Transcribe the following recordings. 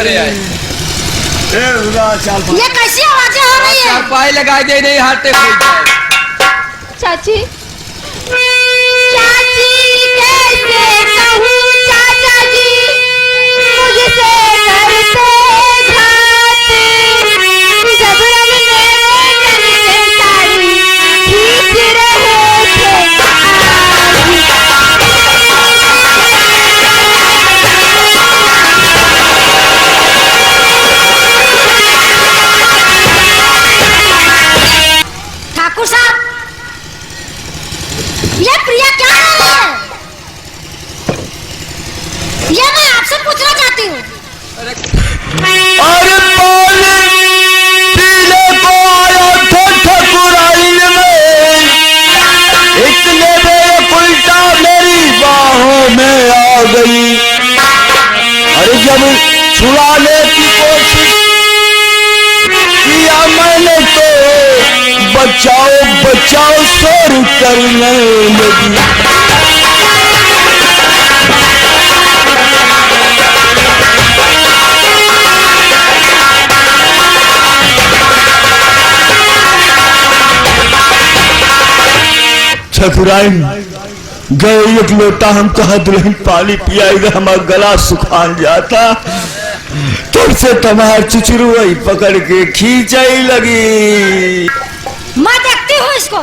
करे आए। ये कैसी आवाजें हो रही है? पाई लगाई दे नहीं हाथे चाची चाची कैसे कहूँ चाचा जी मुझसे करते घात जबरन मेरे साड़ी खींच रहे थे ठाकुर साहब ये प्रिया क्या है? ये मैं आपसे पूछना चाहती हूँ। अरे पानी पीने को आया था ठकुराइन में, इतने में उल्टा मेरी बाहों में आ गई। अरे जब छुड़ाने की कोशिश किया मैंने तो बचाओ बचाओ शोर करने लगी। ठकुराइन गए एक लोटा हम कहा दुल्हन पानी पियाएगा, हमारा गला सुखा जाता। तब से तुम्हार चुचुरुई पकड़ के खींचाई लगी। मैं देखती हूँ इसको।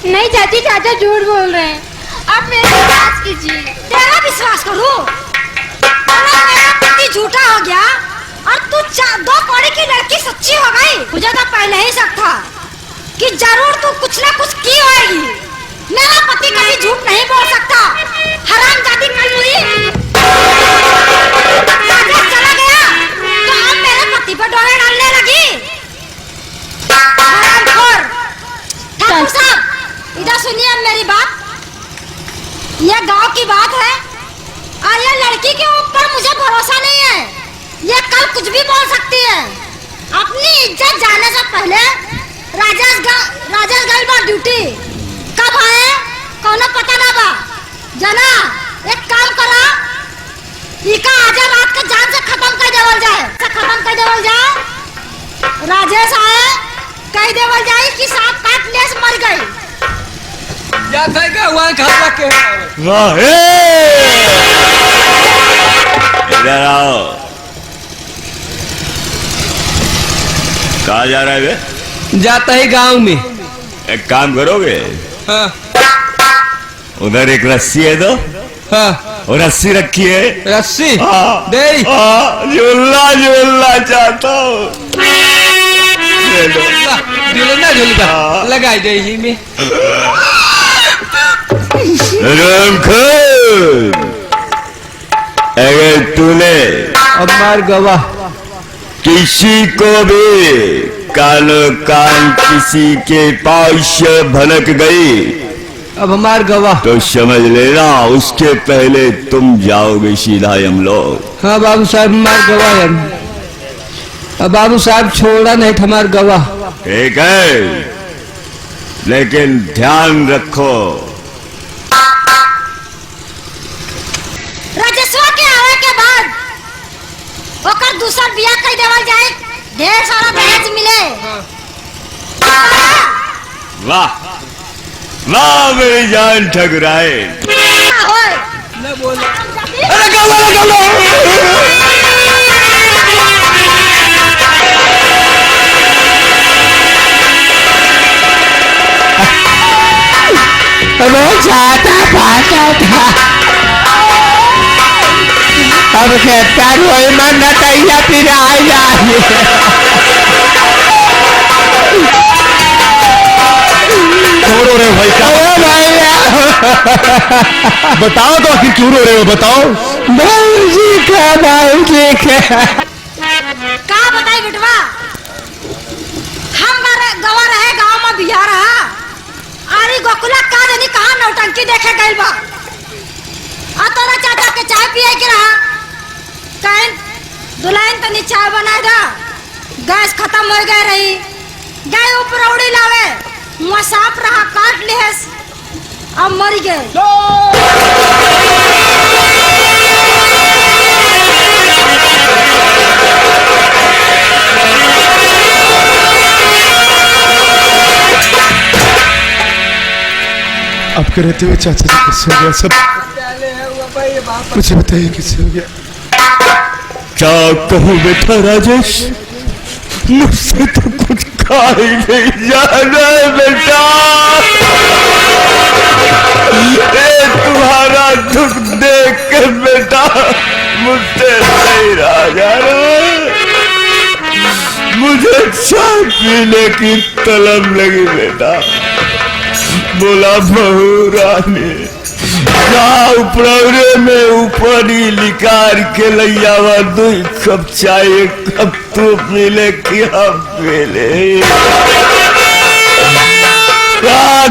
नहीं चाची, चाचा झूठ बोल रहे हैं, आप मेरा विश्वास कीजिए। तेरा विश्वास करूँ? मेरा पति झूठा हो गया और तू दो कौड़ी की लड़की सच्ची हो गई। मुझे तो पहले ही शक था कि जरूर तू कुछ ना कुछ की होगी। मेरा पति कभी झूठ नहीं बोल सकता। हरामजादी कलमुरी चला गया तो अब मेरे पति पर डोरे डालने लगी। हरामखोर। ठाकुर साहब इधर सुनिए मेरी बात। यह गांव की बात है और ये लड़की के ऊपर मुझे भरोसा नहीं है। ये कल कुछ भी बोल सकती है। अपनी इज्जत जाने से पहले राजेश गई बा ड्यूटी। कब आए कौनो पता ना बा। जना एक काम करा, इका आज रात के जान से खत्म कर देवल जाए। राजेश आए कह देवल जाए कि सांप काट लेस मर गई। जाता है क्या वहाँ खा रखे इधर आओ। कहाँ जा रहा है? जाता है गांव में। एक काम करोगे? हाँ। उधर एक रस्सी है तो हाँ। और रस्सी रखी है। रस्सी दे झूलना चाहता हूँ। झूलना लगाई दे ही में। अगर तूने अब मार गवाह किसी को भी कानो कान किसी के पास भनक गई अब हमार गवाह तो समझ लेना उसके पहले तुम जाओगे सीधा हम लोग। हाँ बाबू साहब हमार गवाह है। अब बाबू साहब छोड़ा नहीं हमार गवाह। ठीक है लेकिन ध्यान रखो राजस्व के आवे के बाद ओकर दूसर बियाह कर देवल जाए। ढेर सारा दहेज मिले। वाह वाह मेरी जान ठकुराए। न बोल। अरे गवा जाता भाता था अब कहता रोई मन नटैया फिर आ जाए। क्यों रो रहे हो भाई? क्या बताओ तो आखिर क्यों रो रहे हो? बताओ। का बताई बिटवा, हम गवा रहे गांव में बिया रहा आरी गोकुला का जानी कहां नौटंकी देखे गइल बा। आ तोरा चाचा के चाय पिए के रहा कहीं दुल्हन तनी चाय बनाए दा। गैस खत्म हो गई रही। गए ऊपर उड़ी लावे मुँह साफ रहा काट लेस अब मर गए। आपके रहते हुए चाचा जी कैसे हो गया सब? मुझे बताइए कैसे हो गया? क्या कहूँ बेटा राजेश, मुझसे तो कुछ कहा ही नहीं जा रहा है बेटा। ये तुम्हारा दुख देख के बेटा मुझसे नहीं रहा जा रहा है। मुझे चाय पीने की तलब लगी बेटा। बोला बहू रानी, जा उपरौरे में ऊपरी लिकार के लैयावा 2 कप चाय, 1 कप तो पीले कि हम पीले।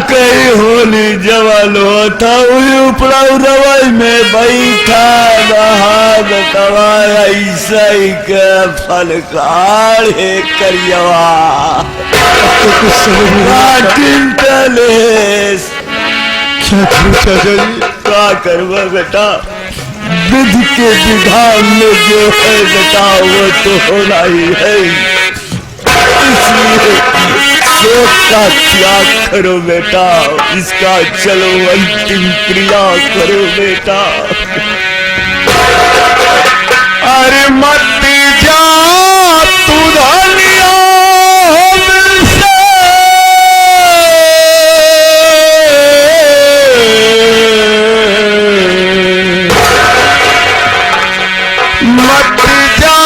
कहीं होली जवान होता हुई उपरौरवा में बैठा रहा बेटवा, ऐसा ही का फलकार है करियवा क्या करूं चाचा जी? क्या करवा बेटा, विधि के विधान में जो है बेटा वो तो होना ही है। इसलिए शोक का त्याग करो बेटा, इसका चलो अंतिम क्रिया करो बेटा। अरे मत जा तू धनिया मत जा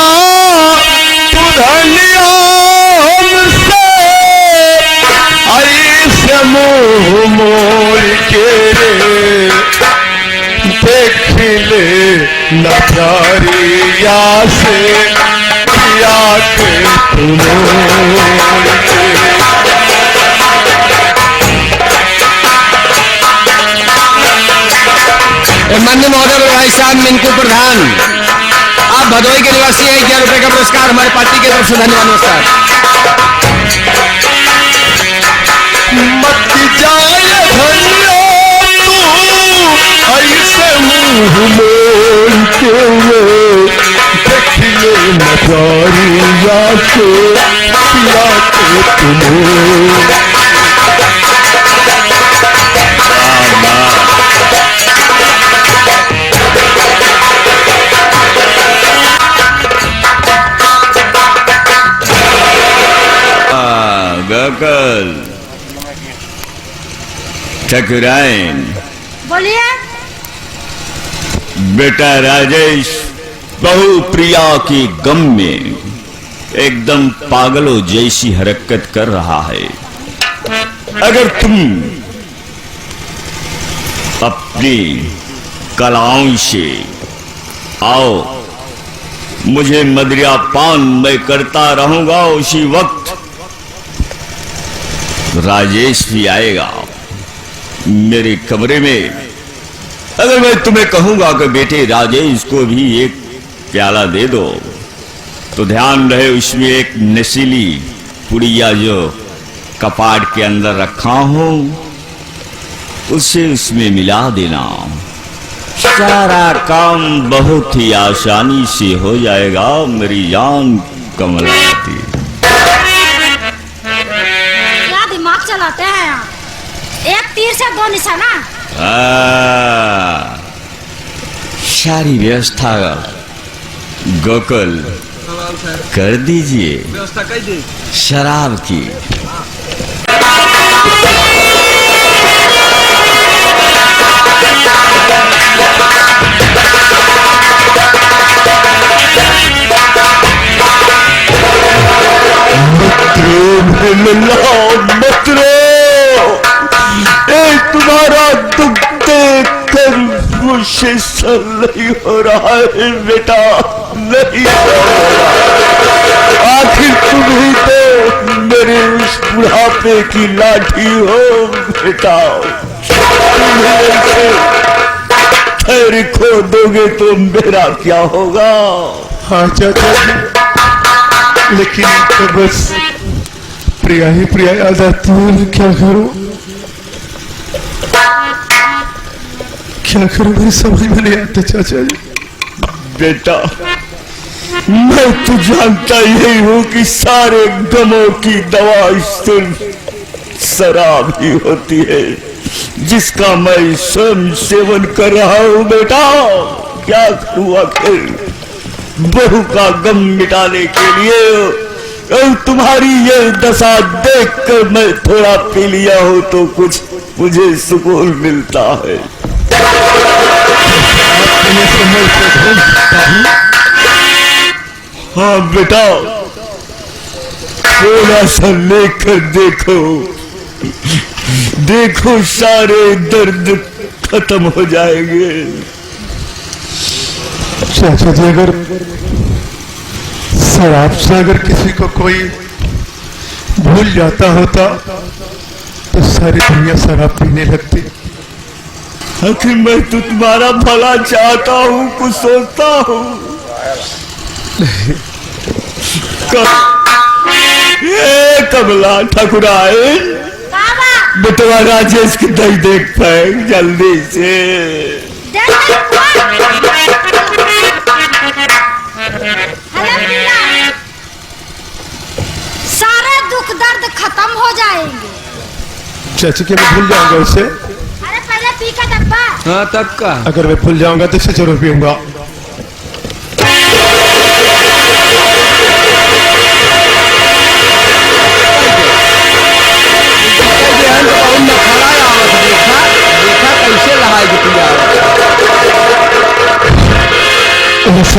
तू धनिया हमसे, ऐसे मुँह मोड़ के देख ले न प्यारिया से पिया के तुम माननीय महोदय भाई साहब मिंकू प्रधान, आप भदोई के निवासी हैं। 11 रुपए का पुरस्कार हमारी पार्टी की तरफ से। धन्यवाद, नमस्कार। मत जाए धनिया तू ऐसे मुँह मोड़ के देख ले नजारिया से पिया के तुम। गकल ठकुराइन, बोलिए। बेटा राजेश बहु प्रिया की गम में एकदम पागलों जैसी हरकत कर रहा है। अगर तुम अपनी कलाओं से आओ, मुझे मदिरा पान मैं करता रहूंगा, उसी वक्त राजेश भी आएगा मेरे कमरे में। अगर मैं तुम्हें कहूंगा कि बेटे राजेश को भी एक प्याला दे दो, तो ध्यान रहे उसमें एक नशीली पुड़िया जो कपाट के अंदर रखा हूं उसे उसमें मिला देना। सारा काम बहुत ही आसानी से हो जाएगा मेरी जान कमलावती। क्या दिमाग चलाते हैं आप? एक तीर से 2 निशाना। सारी व्यवस्था गोकुल कर दीजिए, व्यवस्था कर दी शराब की। तुम्हारा दुख देख कर मुझसे सर नहीं हो रहा है बेटा, नहीं हो रहा। आखिर तुम ही तो मेरे उस बुढ़ापे की लाठी हो बेटा। खैर खो दोगे तो मेरा क्या होगा? हाँ चाचा जी, लेकिन तो बस प्रिया ही प्रिया याद आती है। मैं क्या करूं, क्या करूं, मेरी समझ में नहीं आता चाचा जी। बेटा मैं तो जानता यही हूं कि सारे गमों की दवा सिर्फ शराब ही होती है, जिसका मैं स्वयं सेवन कर रहा हूं बेटा। क्या करूं आखिर बहू का गम मिटाने के लिए, और तुम्हारी ये दशा देखकर मैं थोड़ा पी लिया हूं तो कुछ मुझे सुकून मिलता है। हाँ बेटा, थोड़ा सा लेकर देखो, देखो सारे दर्द खत्म हो जाएंगे। चाचा जी, अगर शराब से अगर किसी को कोई भूल जाता होता तो सारी दुनिया शराब पीने लगती। आखिर मैं तो तुम्हारा भला चाहता हूँ, कुछ सोचता हूँ। ये कमला ठाकुराए, बेटवा राजेश की दही देख पाए जल्दी से। सारे दुख दर्द खत्म हो जाएंगे। चाची के मैं भूल जाऊंगा उससे। अरे पहले पी का डब्बा। हाँ तब का। अगर मैं भूल जाऊंगा तो इसे जरूर पीऊंगा।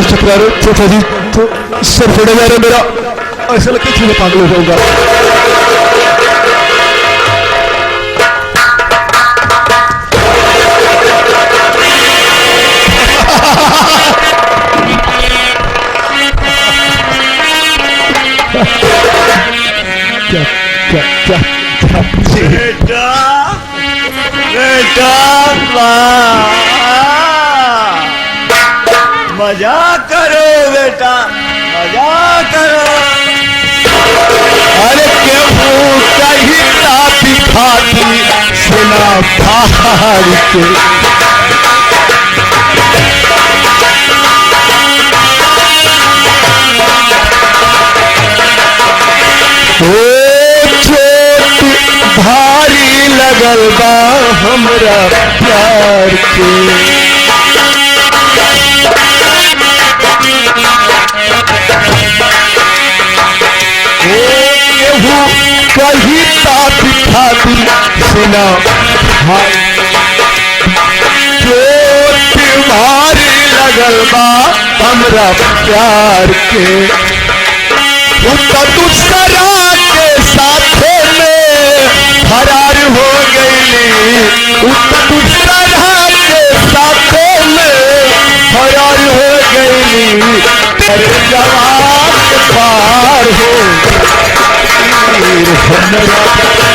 चक्रा रहे चाचा जी, तो सर फोड़ा जा रहा है मेरा, ऐसा लगता है मैं पागल हो जाऊंगा। क्या क्या क्या बेटा बेटा, मजा करो बेटा, मजा करो। अरे केहू कहीं तापी खाती सुना पहाड़ के, ओ चोट भारी लगल बा हमरा प्यार के। कहीं तापी खाती सुना चोट भारी लगल बा हमरा प्यार के। दूसरा के साथे में फरार हो गई, दूसरा के साथे में फरार हो गई। जवान पार हो हमरा